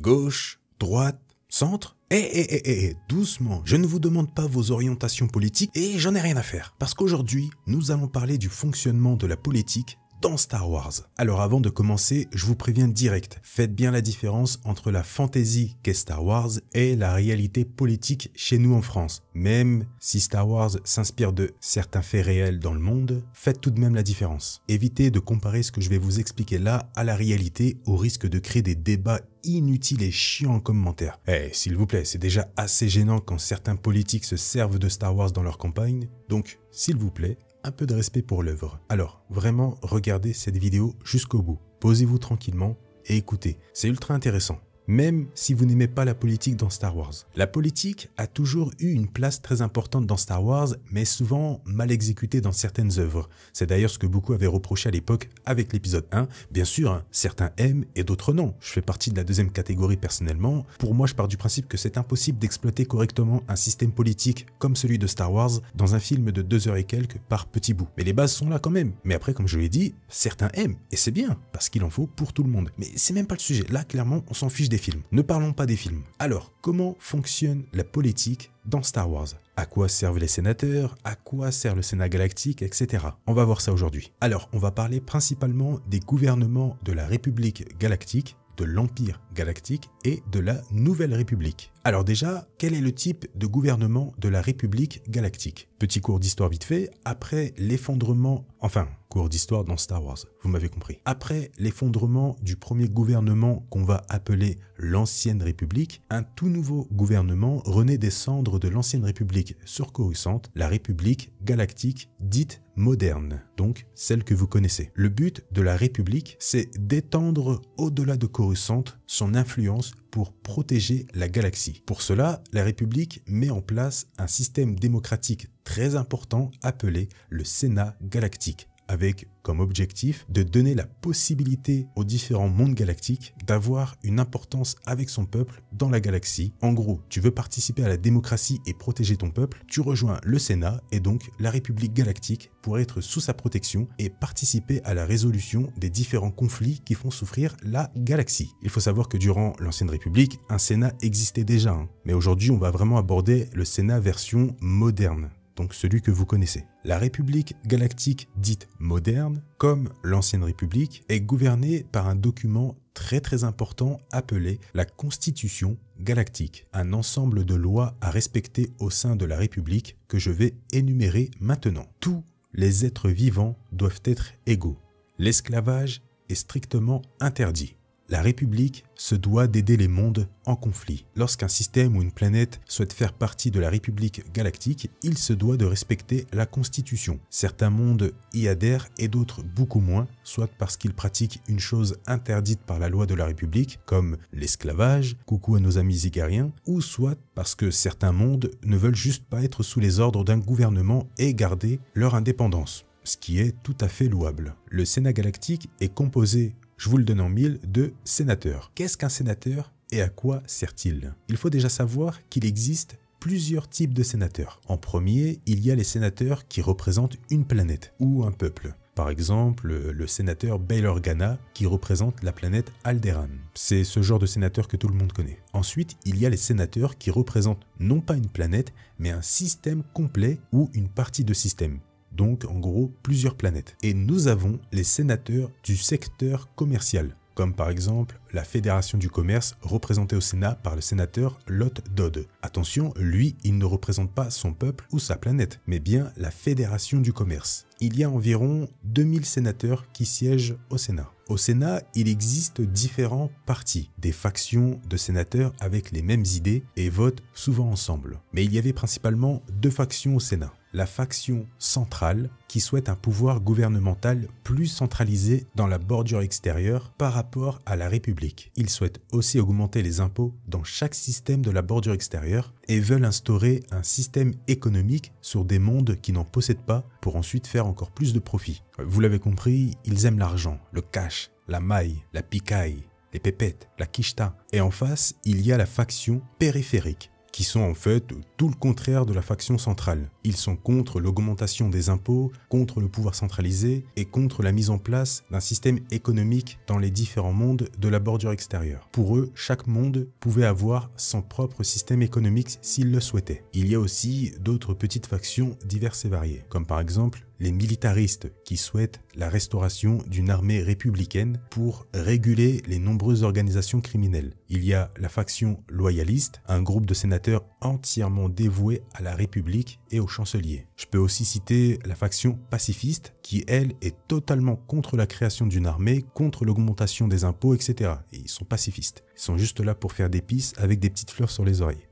Gauche, droite, centre? Doucement, je ne vous demande pas vos orientations politiques et j'en ai rien à faire. Parce qu'aujourd'hui, nous allons parler du fonctionnement de la politique dans Star Wars. Alors avant de commencer, je vous préviens direct, faites bien la différence entre la fantaisie qu'est Star Wars et la réalité politique chez nous en France. Même si Star Wars s'inspire de certains faits réels dans le monde, faites tout de même la différence. Évitez de comparer ce que je vais vous expliquer là à la réalité au risque de créer des débats inutiles et chiants en commentaire. S'il vous plaît, c'est déjà assez gênant quand certains politiques se servent de Star Wars dans leur campagne, donc s'il vous plaît, un peu de respect pour l'œuvre. Alors, vraiment, regardez cette vidéo jusqu'au bout. Posez-vous tranquillement et écoutez. C'est ultra intéressant. Même si vous n'aimez pas la politique dans Star Wars. La politique a toujours eu une place très importante dans Star Wars, mais souvent mal exécutée dans certaines œuvres. C'est d'ailleurs ce que beaucoup avaient reproché à l'époque avec l'épisode 1. Bien sûr, certains aiment et d'autres non. Je fais partie de la deuxième catégorie personnellement. Pour moi, je pars du principe que c'est impossible d'exploiter correctement un système politique comme celui de Star Wars dans un film de 2 heures et quelques par petits bouts. Mais les bases sont là quand même. Mais après, comme je l'ai dit, certains aiment. Et c'est bien, parce qu'il en faut pour tout le monde. Mais c'est même pas le sujet. Là, clairement, on s'en fiche des films. Ne parlons pas des films. Alors, comment fonctionne la politique dans Star Wars? À quoi servent les sénateurs? À quoi sert le Sénat galactique, etc. On va voir ça aujourd'hui. Alors, on va parler principalement des gouvernements de la République galactique, de l'Empire galactique et de la Nouvelle République. Alors déjà, quel est le type de gouvernement de la République galactique? Petit cours d'histoire vite fait, après l'effondrement, cours d'histoire dans Star Wars, vous m'avez compris. Après l'effondrement du premier gouvernement qu'on va appeler l'Ancienne République, un tout nouveau gouvernement renaît des cendres de l'Ancienne République sur Coruscant, la République galactique dite moderne, donc celle que vous connaissez. Le but de la République, c'est d'étendre au-delà de Coruscant son influence pour protéger la galaxie. Pour cela, la République met en place un système démocratique très important appelé le Sénat galactique, avec comme objectif de donner la possibilité aux différents mondes galactiques d'avoir une importance avec son peuple dans la galaxie. En gros, tu veux participer à la démocratie et protéger ton peuple, tu rejoins le Sénat et donc la République galactique pour être sous sa protection et participer à la résolution des différents conflits qui font souffrir la galaxie. Il faut savoir que durant l'Ancienne République, un Sénat existait déjà, mais aujourd'hui on va vraiment aborder le Sénat version moderne. Donc celui que vous connaissez. La République galactique dite moderne, comme l'Ancienne République, est gouvernée par un document très important appelé la Constitution galactique, un ensemble de lois à respecter au sein de la République que je vais énumérer maintenant. Tous les êtres vivants doivent être égaux. L'esclavage est strictement interdit. La République se doit d'aider les mondes en conflit. Lorsqu'un système ou une planète souhaite faire partie de la République galactique, il se doit de respecter la Constitution. Certains mondes y adhèrent et d'autres beaucoup moins, soit parce qu'ils pratiquent une chose interdite par la loi de la République, comme l'esclavage, coucou à nos amis zigariens, ou soit parce que certains mondes ne veulent juste pas être sous les ordres d'un gouvernement et garder leur indépendance, ce qui est tout à fait louable. Le Sénat galactique est composé, je vous le donne en mille, de sénateurs. Qu'est-ce qu'un sénateur et à quoi sert-il? Il faut déjà savoir qu'il existe plusieurs types de sénateurs. En premier, il y a les sénateurs qui représentent une planète ou un peuple. Par exemple, le sénateur Bail Organa qui représente la planète Alderaan. C'est ce genre de sénateur que tout le monde connaît. Ensuite, il y a les sénateurs qui représentent non pas une planète, mais un système complet ou une partie de système. Donc en gros plusieurs planètes. Et nous avons les sénateurs du secteur commercial, comme par exemple la Fédération du commerce représentée au Sénat par le sénateur Lot Dodd. Attention, lui, il ne représente pas son peuple ou sa planète, mais bien la Fédération du commerce. Il y a environ 2000 sénateurs qui siègent au Sénat. Au Sénat, il existe différents partis, des factions de sénateurs avec les mêmes idées et votent souvent ensemble. Mais il y avait principalement 2 factions au Sénat. La faction centrale qui souhaite un pouvoir gouvernemental plus centralisé dans la bordure extérieure par rapport à la République. Ils souhaitent aussi augmenter les impôts dans chaque système de la bordure extérieure et veulent instaurer un système économique sur des mondes qui n'en possèdent pas pour ensuite faire encore plus de profit. Vous l'avez compris, ils aiment l'argent, le cash, la maille, la picaille, les pépettes, la quicheta. Et en face, il y a la faction périphérique qui sont en fait tout le contraire de la faction centrale. Ils sont contre l'augmentation des impôts, contre le pouvoir centralisé et contre la mise en place d'un système économique dans les différents mondes de la bordure extérieure. Pour eux, chaque monde pouvait avoir son propre système économique s'il le souhaitait. Il y a aussi d'autres petites factions diverses et variées, comme par exemple les militaristes qui souhaitent la restauration d'une armée républicaine pour réguler les nombreuses organisations criminelles. Il y a la faction loyaliste, un groupe de sénateurs entièrement dévoués à la République et au chancelier. Je peux aussi citer la faction pacifiste qui, elle, est totalement contre la création d'une armée, contre l'augmentation des impôts, etc. Et ils sont pacifistes. Ils sont juste là pour faire des pisses avec des petites fleurs sur les oreilles.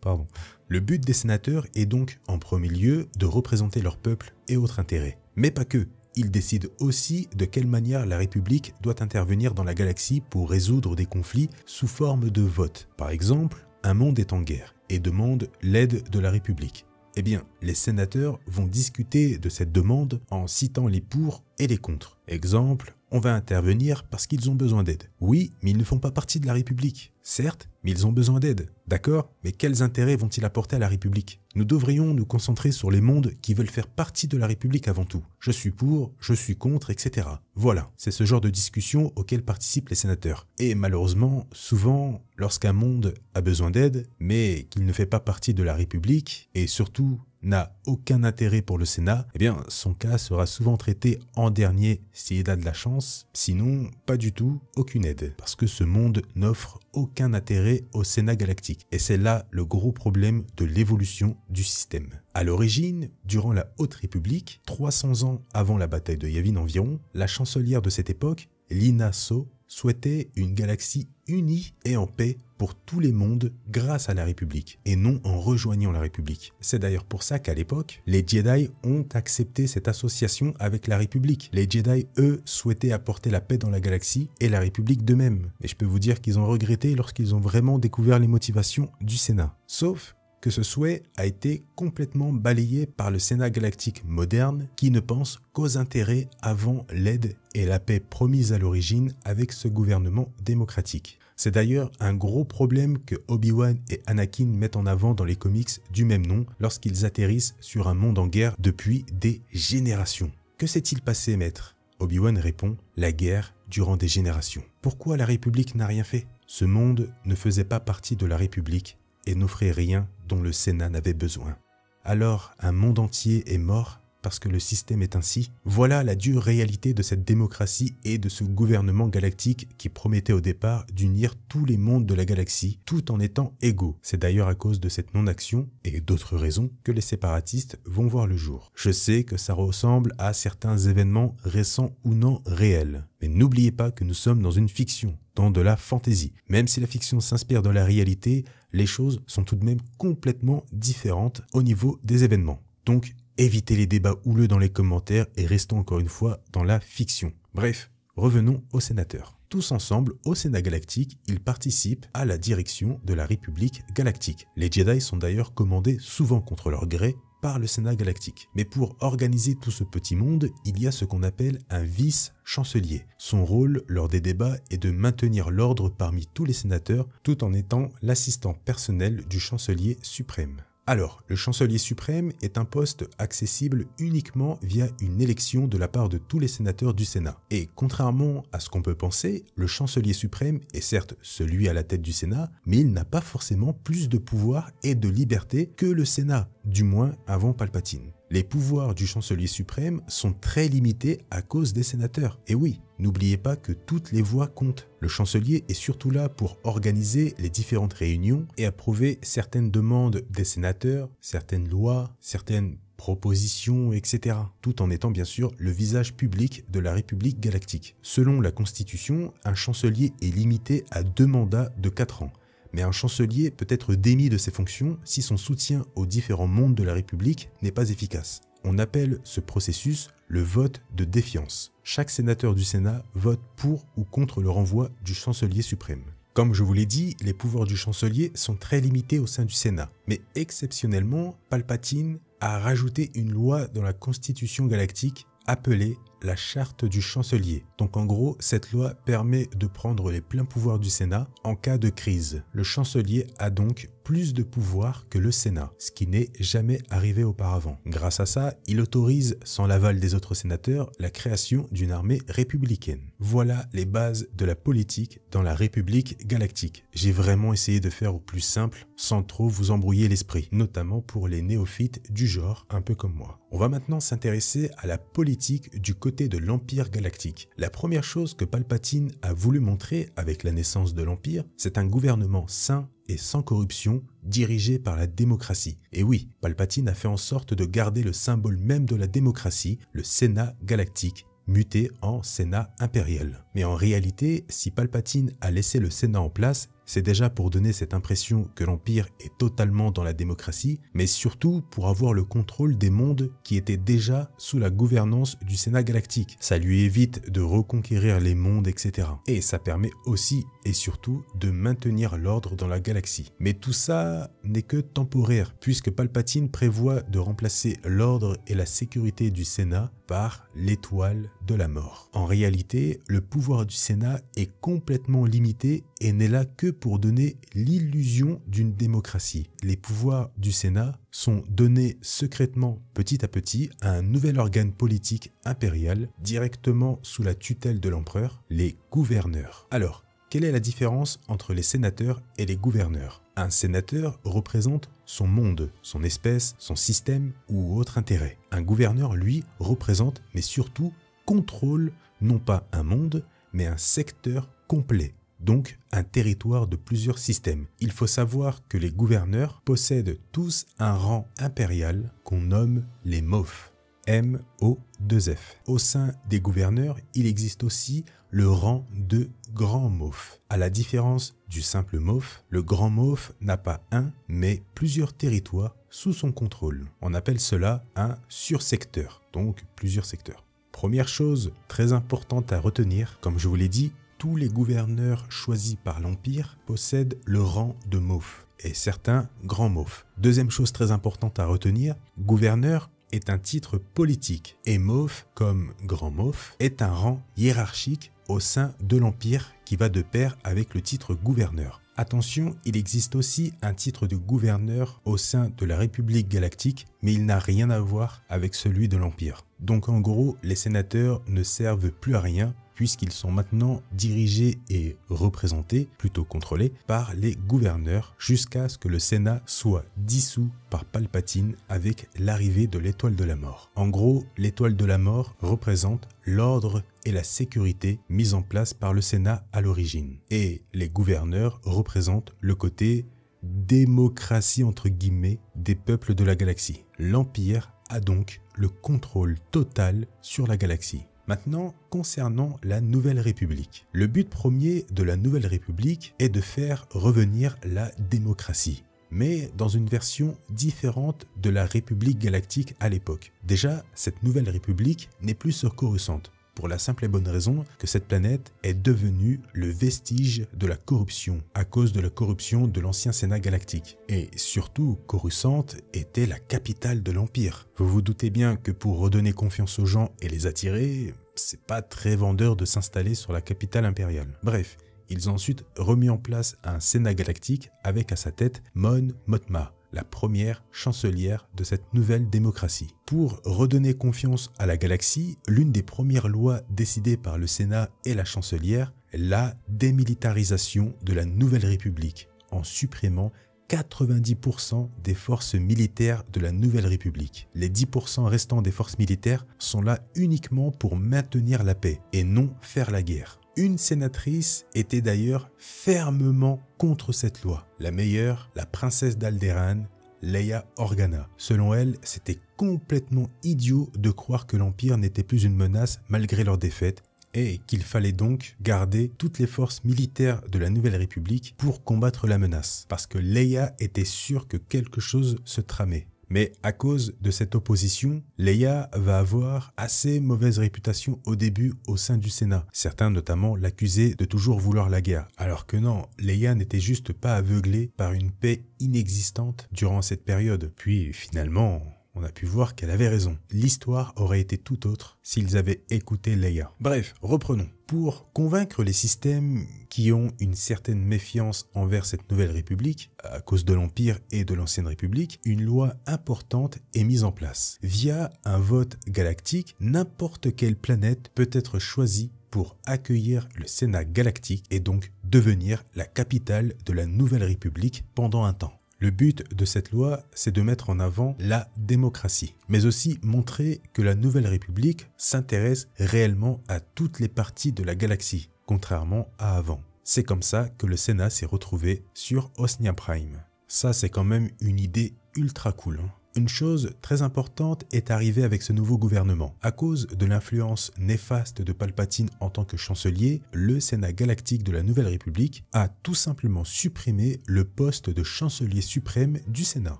Pardon. Le but des sénateurs est donc, en premier lieu, de représenter leur peuple et autres intérêts. Mais pas que. Ils décident aussi de quelle manière la République doit intervenir dans la galaxie pour résoudre des conflits sous forme de vote. Par exemple, un monde est en guerre et demande l'aide de la République. Eh bien, les sénateurs vont discuter de cette demande en citant les pour et les contre. Exemple, on va intervenir parce qu'ils ont besoin d'aide. Oui, mais ils ne font pas partie de la République. Certes, mais ils ont besoin d'aide. D'accord, mais quels intérêts vont-ils apporter à la République? Nous devrions nous concentrer sur les mondes qui veulent faire partie de la République avant tout. Je suis pour, je suis contre, etc. Voilà, c'est ce genre de discussion auquel participent les sénateurs. Et malheureusement, souvent, lorsqu'un monde a besoin d'aide, mais qu'il ne fait pas partie de la République, et surtout n'a aucun intérêt pour le Sénat, eh bien son cas sera souvent traité en dernier s'il a de la chance, sinon pas du tout, aucune aide, parce que ce monde n'offre aucun intérêt au Sénat galactique. Et c'est là le gros problème de l'évolution du système. À l'origine, durant la Haute République, 300 ans avant la bataille de Yavin environ, la chancelière de cette époque, Lina So, souhaitait une galaxie unie et en paix pour tous les mondes grâce à la République et non en rejoignant la République. C'est d'ailleurs pour ça qu'à l'époque, les Jedi ont accepté cette association avec la République. Les Jedi, eux, souhaitaient apporter la paix dans la galaxie et la République d'eux-mêmes. Et je peux vous dire qu'ils ont regretté lorsqu'ils ont vraiment découvert les motivations du Sénat. Sauf que ce souhait a été complètement balayé par le Sénat galactique moderne qui ne pense qu'aux intérêts avant l'aide et la paix promise à l'origine avec ce gouvernement démocratique. C'est d'ailleurs un gros problème que Obi-Wan et Anakin mettent en avant dans les comics du même nom lorsqu'ils atterrissent sur un monde en guerre depuis des générations. Que s'est-il passé, maître? Obi-Wan répond, la guerre durant des générations. Pourquoi la République n'a rien fait? Ce monde ne faisait pas partie de la République et n'offrait rien dont le Sénat n'avait besoin. Alors un monde entier est mort parce que le système est ainsi. Voilà la dure réalité de cette démocratie et de ce gouvernement galactique qui promettait au départ d'unir tous les mondes de la galaxie tout en étant égaux. C'est d'ailleurs à cause de cette non-action et d'autres raisons que les séparatistes vont voir le jour. Je sais que ça ressemble à certains événements récents ou non réels. Mais n'oubliez pas que nous sommes dans une fiction, dans de la fantaisie. Même si la fiction s'inspire de la réalité, les choses sont tout de même complètement différentes au niveau des événements. Donc, évitez les débats houleux dans les commentaires et restons encore une fois dans la fiction. Bref, revenons aux sénateurs. Tous ensemble, au Sénat galactique, ils participent à la direction de la République galactique. Les Jedi sont d'ailleurs commandés souvent contre leur gré par le Sénat galactique. Mais pour organiser tout ce petit monde, il y a ce qu'on appelle un vice-chancelier. Son rôle lors des débats est de maintenir l'ordre parmi tous les sénateurs tout en étant l'assistant personnel du chancelier suprême. Alors, le chancelier suprême est un poste accessible uniquement via une élection de la part de tous les sénateurs du Sénat. Et contrairement à ce qu'on peut penser, le chancelier suprême est certes celui à la tête du Sénat, mais il n'a pas forcément plus de pouvoir et de liberté que le Sénat, du moins avant Palpatine. Les pouvoirs du chancelier suprême sont très limités à cause des sénateurs. Et oui, n'oubliez pas que toutes les voix comptent. Le chancelier est surtout là pour organiser les différentes réunions et approuver certaines demandes des sénateurs, certaines lois, certaines propositions, etc. Tout en étant bien sûr le visage public de la République galactique. Selon la Constitution, un chancelier est limité à 2 mandats de 4 ans. Mais un chancelier peut être démis de ses fonctions si son soutien aux différents mondes de la République n'est pas efficace. On appelle ce processus le vote de défiance. Chaque sénateur du Sénat vote pour ou contre le renvoi du chancelier suprême. Comme je vous l'ai dit, les pouvoirs du chancelier sont très limités au sein du Sénat. Mais exceptionnellement, Palpatine a rajouté une loi dans la Constitution galactique appelée la charte du chancelier. Donc en gros, cette loi permet de prendre les pleins pouvoirs du Sénat en cas de crise. Le chancelier a donc plus de pouvoir que le Sénat, ce qui n'est jamais arrivé auparavant. Grâce à ça, il autorise, sans l'aval des autres sénateurs, la création d'une armée républicaine. Voilà les bases de la politique dans la République galactique. J'ai vraiment essayé de faire au plus simple, sans trop vous embrouiller l'esprit, notamment pour les néophytes du genre, un peu comme moi. On va maintenant s'intéresser à la politique du côté de l'Empire galactique. La première chose que Palpatine a voulu montrer avec la naissance de l'Empire, c'est un gouvernement sain et sans corruption, dirigé par la démocratie. Et oui, Palpatine a fait en sorte de garder le symbole même de la démocratie, le Sénat galactique, muté en Sénat impérial. Mais en réalité, si Palpatine a laissé le Sénat en place, c'est déjà pour donner cette impression que l'Empire est totalement dans la démocratie, mais surtout pour avoir le contrôle des mondes qui étaient déjà sous la gouvernance du Sénat galactique. Ça lui évite de reconquérir les mondes, etc. Et ça permet aussi et surtout de maintenir l'ordre dans la galaxie. Mais tout ça n'est que temporaire, puisque Palpatine prévoit de remplacer l'ordre et la sécurité du Sénat par l'étoile de la mort. En réalité, le pouvoir du Sénat est complètement limité et n'est là que pour donner l'illusion d'une démocratie. Les pouvoirs du Sénat sont donnés secrètement petit à petit à un nouvel organe politique impérial directement sous la tutelle de l'empereur, les gouverneurs. Alors, quelle est la différence entre les sénateurs et les gouverneurs? Un sénateur représente son monde, son espèce, son système ou autre intérêt. Un gouverneur, lui, représente, mais surtout contrôle, non pas un monde, mais un secteur complet. Donc un territoire de plusieurs systèmes. Il faut savoir que les gouverneurs possèdent tous un rang impérial qu'on nomme les MOF. M-O-2-F. Au sein des gouverneurs, il existe aussi le rang de grand MOF. À la différence du simple MOF, le grand MOF n'a pas un, mais plusieurs territoires sous son contrôle. On appelle cela un sursecteur, donc plusieurs secteurs. Première chose très importante à retenir, comme je vous l'ai dit, tous les gouverneurs choisis par l'Empire possèdent le rang de MOF, et certains grands MOF. Deuxième chose très importante à retenir, gouverneur est un titre politique, et MOF, comme grand MOF, est un rang hiérarchique au sein de l'Empire qui va de pair avec le titre gouverneur. Attention, il existe aussi un titre de gouverneur au sein de la République galactique, mais il n'a rien à voir avec celui de l'Empire. Donc en gros, les sénateurs ne servent plus à rien, puisqu'ils sont maintenant dirigés et représentés, plutôt contrôlés, par les gouverneurs, jusqu'à ce que le Sénat soit dissous par Palpatine avec l'arrivée de l'étoile de la mort. En gros, l'étoile de la mort représente l'ordre et la sécurité mis en place par le Sénat à l'origine. Et les gouverneurs représentent le côté démocratie entre guillemets des peuples de la galaxie. L'Empire a donc le contrôle total sur la galaxie. Maintenant, concernant la Nouvelle République. Le but premier de la Nouvelle République est de faire revenir la démocratie, mais dans une version différente de la République galactique à l'époque. Déjà, cette Nouvelle République n'est plus sur Coruscant, pour la simple et bonne raison que cette planète est devenue le vestige de la corruption, à cause de la corruption de l'ancien Sénat galactique. Et surtout, Coruscant était la capitale de l'Empire. Vous vous doutez bien que pour redonner confiance aux gens et les attirer, c'est pas très vendeur de s'installer sur la capitale impériale. Bref, ils ont ensuite remis en place un Sénat galactique avec à sa tête Mon Mothma, la première chancelière de cette nouvelle démocratie. Pour redonner confiance à la galaxie, l'une des premières lois décidées par le Sénat et la chancelière est la démilitarisation de la Nouvelle République, en supprimant 90% des forces militaires de la Nouvelle République. Les 10% restants des forces militaires sont là uniquement pour maintenir la paix et non faire la guerre. Une sénatrice était d'ailleurs fermement contre cette loi. La meilleure, la princesse d'Alderaan, Leia Organa. Selon elle, c'était complètement idiot de croire que l'Empire n'était plus une menace malgré leur défaite et qu'il fallait donc garder toutes les forces militaires de la Nouvelle République pour combattre la menace. Parce que Leia était sûre que quelque chose se tramait. Mais à cause de cette opposition, Leia va avoir assez mauvaise réputation au début au sein du Sénat. Certains notamment l'accusaient de toujours vouloir la guerre. Alors que non, Leia n'était juste pas aveuglée par une paix inexistante durant cette période. Puis finalement, On a pu voir qu'elle avait raison. L'histoire aurait été tout autre s'ils avaient écouté Leia. Bref, reprenons. Pour convaincre les systèmes qui ont une certaine méfiance envers cette nouvelle république, à cause de l'Empire et de l'ancienne république, une loi importante est mise en place. Via un vote galactique, n'importe quelle planète peut être choisie pour accueillir le Sénat galactique et donc devenir la capitale de la nouvelle république pendant un temps. Le but de cette loi, c'est de mettre en avant la démocratie, mais aussi montrer que la Nouvelle République s'intéresse réellement à toutes les parties de la galaxie, contrairement à avant. C'est comme ça que le Sénat s'est retrouvé sur Osnia Prime. Ça, c'est quand même une idée ultra cool, hein. Une chose très importante est arrivée avec ce nouveau gouvernement. À cause de l'influence néfaste de Palpatine en tant que chancelier, le Sénat galactique de la Nouvelle République a tout simplement supprimé le poste de chancelier suprême du Sénat.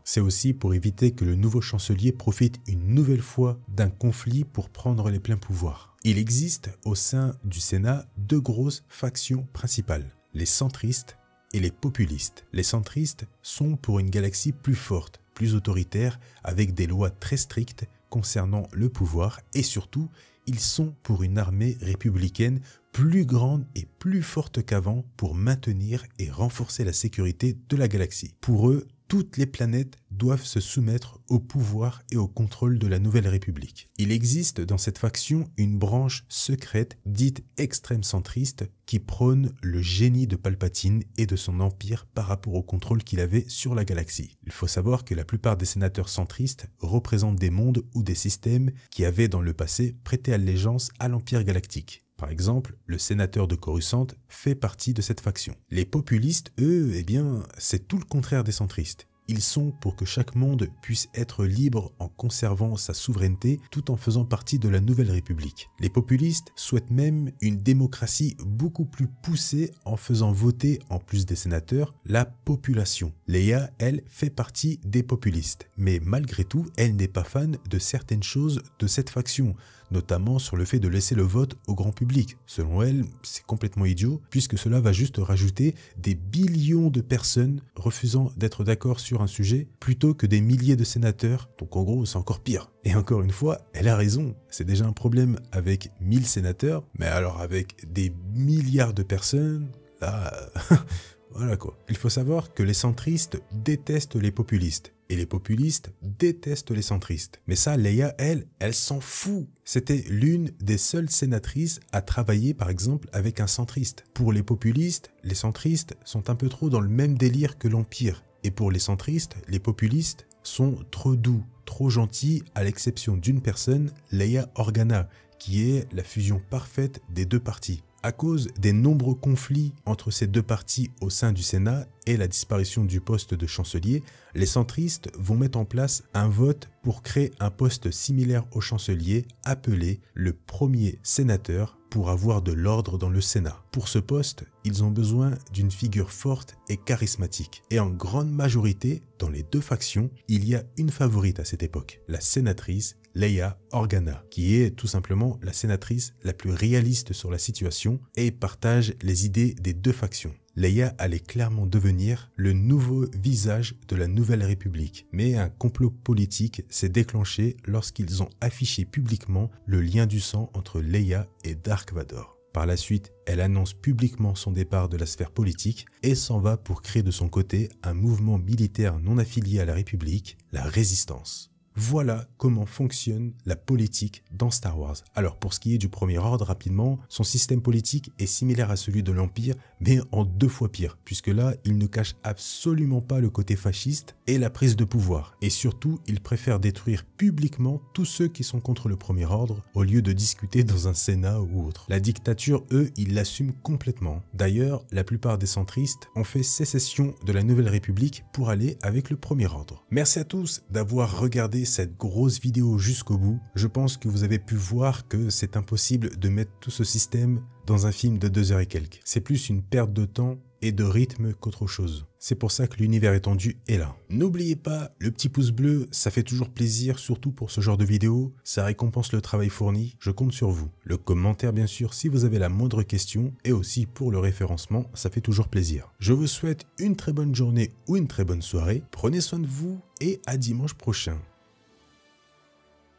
C'est aussi pour éviter que le nouveau chancelier profite une nouvelle fois d'un conflit pour prendre les pleins pouvoirs. Il existe au sein du Sénat deux grosses factions principales, les centristes et les populistes. Les centristes sont pour une galaxie plus forte, plus autoritaire, avec des lois très strictes concernant le pouvoir et surtout, ils sont pour une armée républicaine plus grande et plus forte qu'avant pour maintenir et renforcer la sécurité de la galaxie. Pour eux, toutes les planètes doivent se soumettre au pouvoir et au contrôle de la Nouvelle République. Il existe dans cette faction une branche secrète dite extrême centriste qui prône le génie de Palpatine et de son empire par rapport au contrôle qu'il avait sur la galaxie. Il faut savoir que la plupart des sénateurs centristes représentent des mondes ou des systèmes qui avaient dans le passé prêté allégeance à l'Empire galactique. Par exemple, le sénateur de Coruscant fait partie de cette faction. Les populistes, eux, eh bien, c'est tout le contraire des centristes. Ils sont pour que chaque monde puisse être libre en conservant sa souveraineté tout en faisant partie de la Nouvelle République. Les populistes souhaitent même une démocratie beaucoup plus poussée en faisant voter, en plus des sénateurs, la population. Leia, elle, fait partie des populistes. Mais malgré tout, elle n'est pas fan de certaines choses de cette faction, notamment sur le fait de laisser le vote au grand public. Selon elle, c'est complètement idiot, puisque cela va juste rajouter des billions de personnes refusant d'être d'accord sur un sujet, plutôt que des milliers de sénateurs, donc en gros c'est encore pire. Et encore une fois, elle a raison, c'est déjà un problème avec 1000 sénateurs, mais alors avec des milliards de personnes, là... Voilà quoi. Il faut savoir que les centristes détestent les populistes. Et les populistes détestent les centristes. Mais ça, Leia, elle s'en fout. C'était l'une des seules sénatrices à travailler, par exemple, avec un centriste. Pour les populistes, les centristes sont un peu trop dans le même délire que l'Empire. Et pour les centristes, les populistes sont trop doux, trop gentils, à l'exception d'une personne, Leia Organa, qui est la fusion parfaite des deux partis. À cause des nombreux conflits entre ces deux partis au sein du Sénat et la disparition du poste de chancelier, les centristes vont mettre en place un vote pour créer un poste similaire au chancelier appelé le premier sénateur pour avoir de l'ordre dans le Sénat. Pour ce poste, ils ont besoin d'une figure forte et charismatique. Et en grande majorité, dans les deux factions, il y a une favorite à cette époque, la sénatrice Leia Organa, qui est tout simplement la sénatrice la plus réaliste sur la situation et partage les idées des deux factions. Leia allait clairement devenir le nouveau visage de la Nouvelle République. Mais un complot politique s'est déclenché lorsqu'ils ont affiché publiquement le lien du sang entre Leia et Dark Vador. Par la suite, elle annonce publiquement son départ de la sphère politique et s'en va pour créer de son côté un mouvement militaire non affilié à la République, la Résistance. Voilà comment fonctionne la politique dans Star Wars. Alors pour ce qui est du Premier Ordre, rapidement, son système politique est similaire à celui de l'Empire, mais en 2 fois pire, puisque là, il ne cache absolument pas le côté fasciste et la prise de pouvoir. Et surtout, il préfère détruire publiquement tous ceux qui sont contre le Premier Ordre, au lieu de discuter dans un Sénat ou autre. La dictature, eux, ils l'assument complètement. D'ailleurs, la plupart des centristes ont fait sécession de la Nouvelle République pour aller avec le Premier Ordre. Merci à tous d'avoir regardé cette grosse vidéo jusqu'au bout. Je pense que vous avez pu voir que c'est impossible de mettre tout ce système dans un film de 2 heures et quelques. C'est plus une perte de temps et de rythme qu'autre chose. C'est pour ça que l'univers étendu est là. N'oubliez pas le petit pouce bleu, ça fait toujours plaisir, surtout pour ce genre de vidéo. Ça récompense le travail fourni, je compte sur vous. Le commentaire bien sûr si vous avez la moindre question et aussi pour le référencement, ça fait toujours plaisir. Je vous souhaite une très bonne journée ou une très bonne soirée. Prenez soin de vous et à dimanche prochain.